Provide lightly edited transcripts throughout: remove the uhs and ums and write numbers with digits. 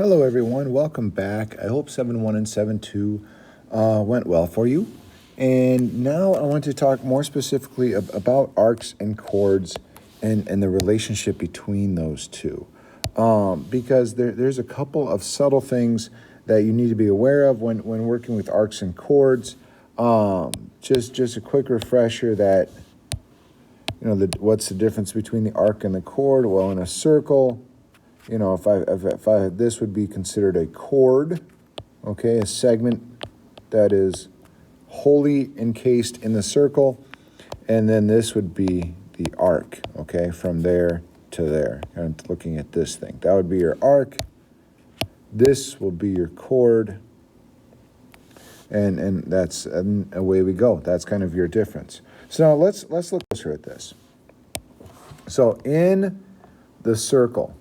Hello everyone, welcome back. I hope 7.1 and 7.2 went well for you. And now I want to talk more specifically about arcs and chords and the relationship between those two. Because there's a couple of subtle things that you need to be aware of when working with arcs and chords. Just a quick refresher that, what's the difference between the arc and the chord? Well, in a circle, if this would be considered a chord, okay, a segment that is wholly encased in the circle, and then this would be the arc, okay, from there to there. I'm looking at this thing. That would be your arc. This will be your chord, and that's away we go. That's kind of your difference. So now let's look closer at this. So in a circle,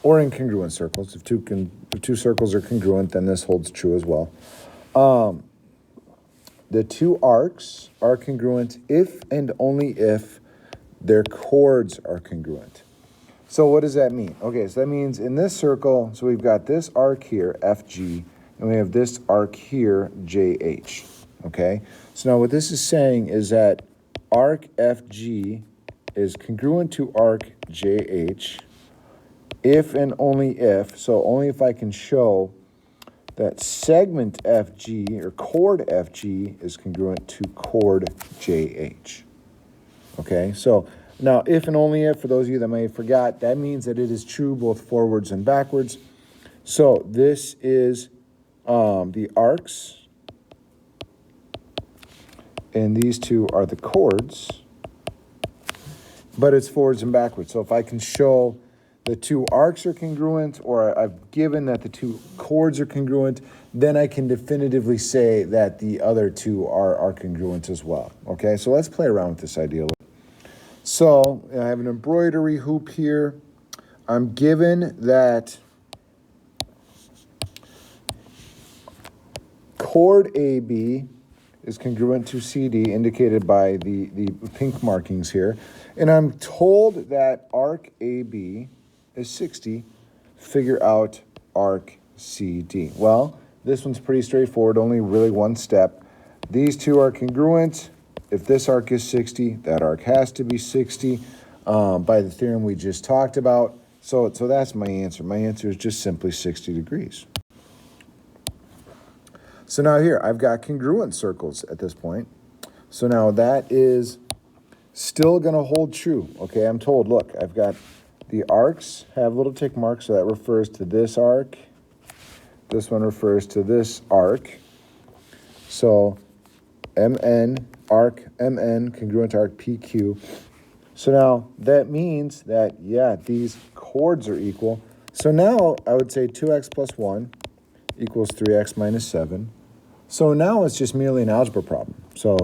or in congruent circles, if two circles are congruent, then this holds true as well. The two arcs are congruent if and only if their chords are congruent. So what does that mean? Okay, so that means in this circle, so we've got this arc here, FG, and we have this arc here, JH, okay? So now what this is saying is that arc FG is congruent to arc JH if and only if, so only if I can show that segment FG or chord FG is congruent to chord JH. Okay, so now if and only if, for those of you that may have forgot, that means that it is true both forwards and backwards. So this is the arcs, and these two are the chords, but it's forwards and backwards. So if I can show the two arcs are congruent, or I've given that the two chords are congruent, then I can definitively say that the other two are congruent as well. Okay, so let's play around with this idea a little. So I have an embroidery hoop here. I'm given that chord AB is congruent to CD, indicated by the pink markings here. And I'm told that arc AB is 60. Figure out arc CD. Well, this one's pretty straightforward, only really one step. These two are congruent. If this arc is 60, that arc has to be 60 by the theorem we just talked about. So that's my answer. My answer is just simply 60 degrees. So now here, I've got congruent circles at this point. So now that is still going to hold true. Okay, I'm told, look, I've got the arcs have little tick marks, so that refers to this arc. This one refers to this arc. So MN, arc MN, congruent to arc PQ. So now that means that, yeah, these chords are equal. So now I would say 2x plus 1 equals 3x minus 7. So now it's just merely an algebra problem. So,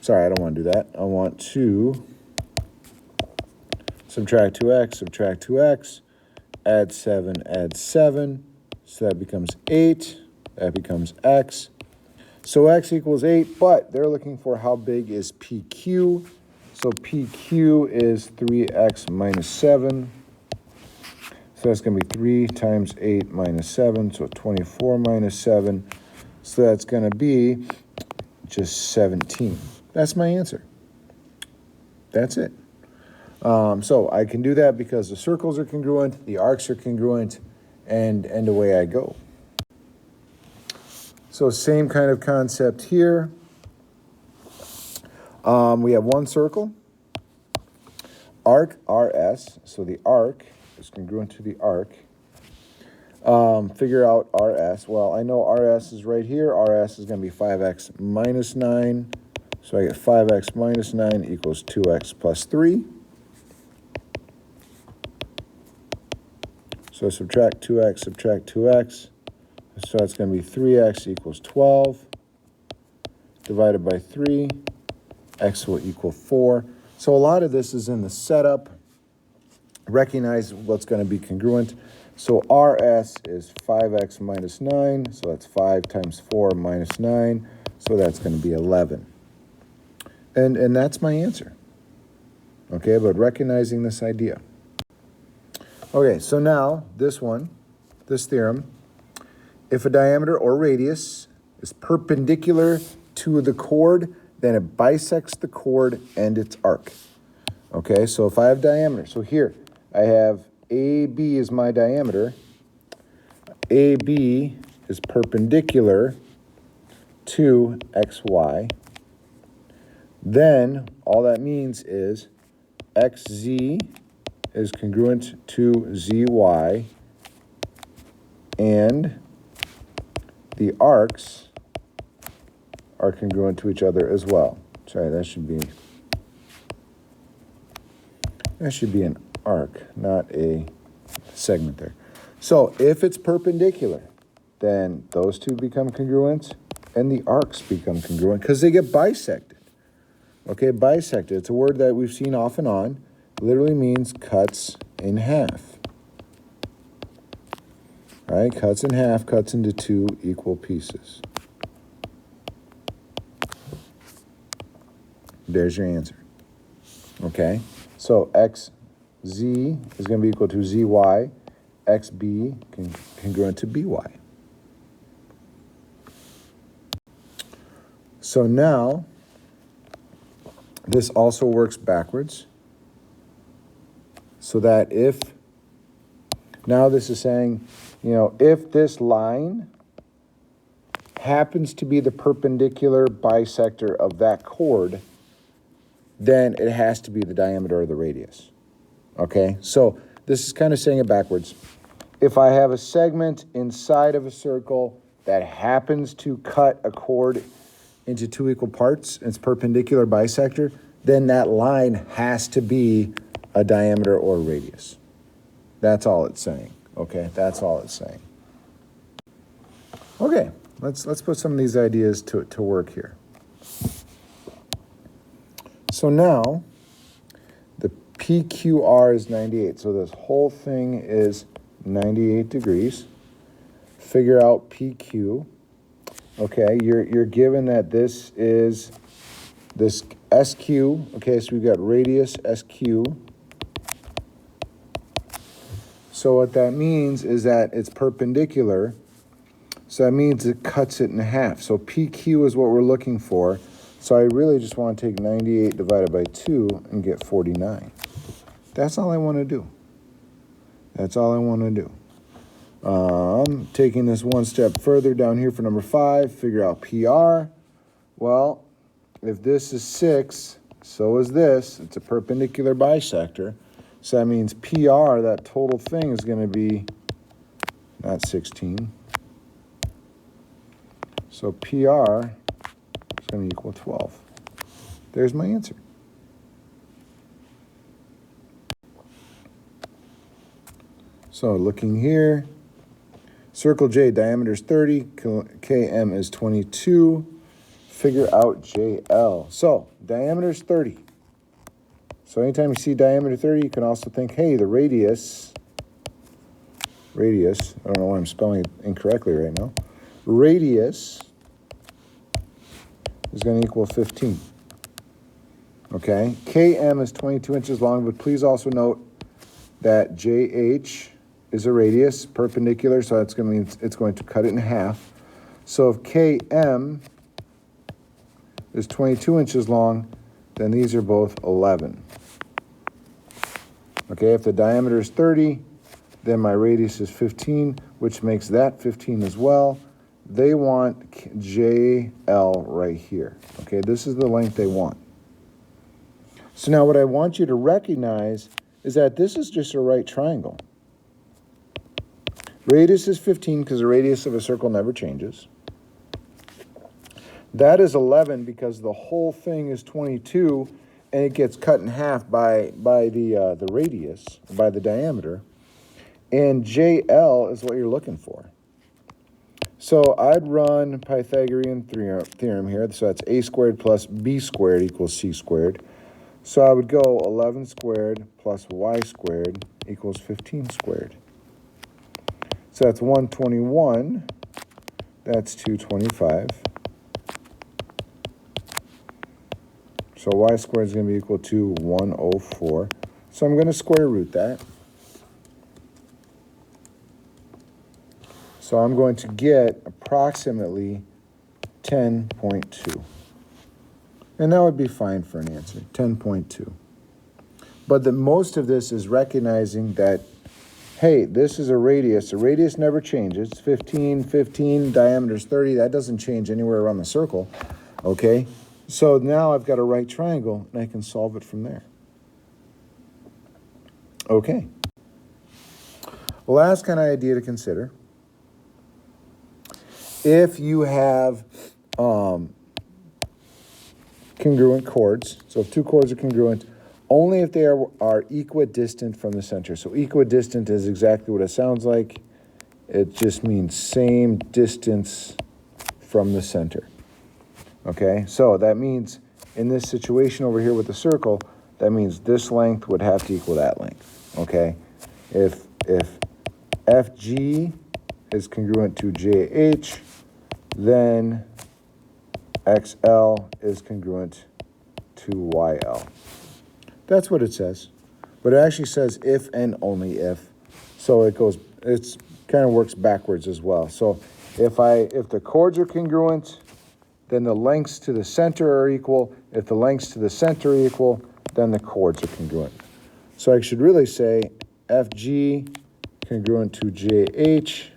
sorry, I don't want to do that. I want to subtract 2x, add 7. So that becomes 8. That becomes x. So x equals 8, but they're looking for how big is PQ. So PQ is 3x minus 7. So that's going to be 3 times 8 minus 7, so 24 minus 7. So that's going to be just 17. That's my answer. That's it. So I can do that because the circles are congruent, the arcs are congruent, and away I go. So same kind of concept here. We have one circle, arc RS, so the arc is congruent to the arc. Figure out RS. Well, I know RS is right here. RS is going to be 5x minus 9. So I get 5x minus 9 equals 2x plus 3. So subtract 2x. So that's going to be 3x equals 12. Divided by 3. X will equal 4. So a lot of this is in the setup. Recognize what's going to be congruent. So RS is 5x minus 9. So that's 5 times 4 minus 9. So that's going to be 11. And that's my answer. Okay, but recognizing this idea. Okay, so now this theorem, if a diameter or radius is perpendicular to the chord, then it bisects the chord and its arc. Okay, so if I have diameter, so here I have AB is my diameter. AB is perpendicular to XY. Then all that means is XZ is congruent to ZY, and the arcs are congruent to each other as well. Sorry, that should be an arc, not a segment there. So if it's perpendicular, then those two become congruent and the arcs become congruent because they get bisected. Okay, bisected. It's a word that we've seen off and on. Literally means cuts in half. All right, cuts in half, cuts into two equal pieces. There's your answer. Okay, so XZ is going to be equal to ZY, XB congruent to BY. So now, this also works backwards. So that if, now this is saying, if this line happens to be the perpendicular bisector of that chord, then it has to be the diameter or the radius. Okay, so this is kind of saying it backwards. If I have a segment inside of a circle that happens to cut a chord into two equal parts, and it's perpendicular bisector, then that line has to be a diameter or radius. That's all it's saying. Okay, that's all it's saying. Okay, let's put some of these ideas to work here. So now, the PQR is 98. So this whole thing is 98 degrees. Figure out PQ. Okay, you're given that this is this SQ. Okay, so we've got radius SQ. So what that means is that it's perpendicular. So that means it cuts it in half. So PQ is what we're looking for. So I really just want to take 98 divided by 2 and get 49. That's all I want to do. That's all I want to do. Taking this one step further down here for number 5, figure out PR. Well, if this is 6, so is this. It's a perpendicular bisector. So that means PR, that total thing, is going to be not 16. So PR is going to equal 12. There's my answer. So looking here, circle J, diameter is 30, KM is 22. Figure out JL. So diameter is 30. So anytime you see diameter 30, you can also think, hey, the radius, I don't know why I'm spelling it incorrectly right now. Radius is going to equal 15. Okay, KM is 22 inches long, but please also note that JH is a radius, perpendicular, so that's going to mean it's going to cut it in half. So if KM is 22 inches long, then these are both 11. Okay, if the diameter is 30, then my radius is 15, which makes that 15 as well. They want JL right here. Okay, this is the length they want. So now what I want you to recognize is that this is just a right triangle. Radius is 15 because the radius of a circle never changes. That is 11 because the whole thing is 22 and it gets cut in half by the radius, by the diameter. And JL is what you're looking for. So I'd run Pythagorean theorem here. So that's a squared plus b squared equals c squared. So I would go 11 squared plus y squared equals 15 squared. So that's 121. That's 225. So y squared is going to be equal to 104. So I'm going to square root that. So I'm going to get approximately 10.2. And that would be fine for an answer, 10.2. But most of this is recognizing that, hey, this is a radius. The radius never changes. It's 15, 15, diameter is 30. That doesn't change anywhere around the circle, okay? So now I've got a right triangle, and I can solve it from there. Okay. Last kind of idea to consider. If you have congruent chords, so if two chords are congruent, only if they are equidistant from the center. So equidistant is exactly what it sounds like. It just means same distance from the center. Okay, so that means in this situation over here with the circle, that means this length would have to equal that length. Okay, if FG is congruent to JH, then XL is congruent to YL. That's what it says. But it actually says if and only if. So it's kind of works backwards as well. So if the chords are congruent, then the lengths to the center are equal. If the lengths to the center are equal, then the chords are congruent. So I should really say FG congruent to JH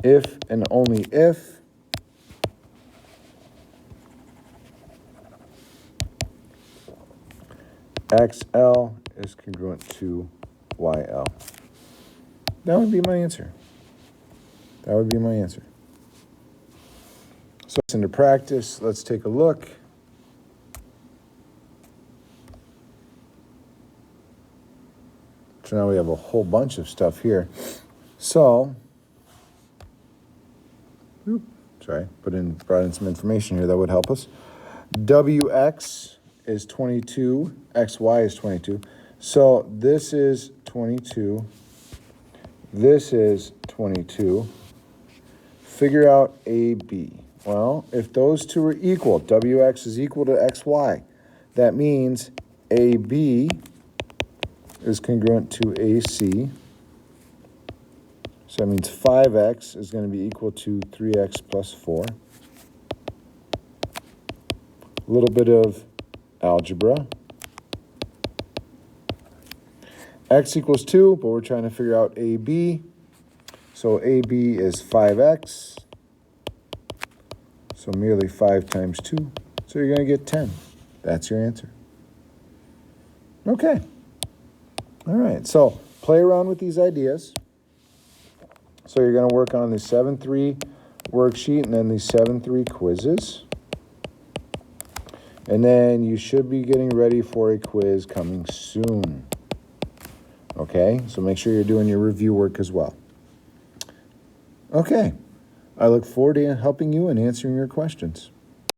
if and only if XL is congruent to YL. That would be my answer. That would be my answer. So it's into practice. Let's take a look. So now we have a whole bunch of stuff here. So, brought in some information here that would help us. WX is 22, XY is 22. So this is 22. This is 22. Figure out AB. Well, if those two are equal, WX is equal to XY, that means AB is congruent to AC. So that means 5x is going to be equal to 3x plus 4. A little bit of algebra. X equals 2, but we're trying to figure out AB. So AB is 5x. So merely 5 times 2. So you're going to get 10. That's your answer. Okay. All right. So play around with these ideas. So you're going to work on the 7-3 worksheet and then the 7-3 quizzes. And then you should be getting ready for a quiz coming soon. Okay? So make sure you're doing your review work as well. Okay. I look forward to helping you and answering your questions.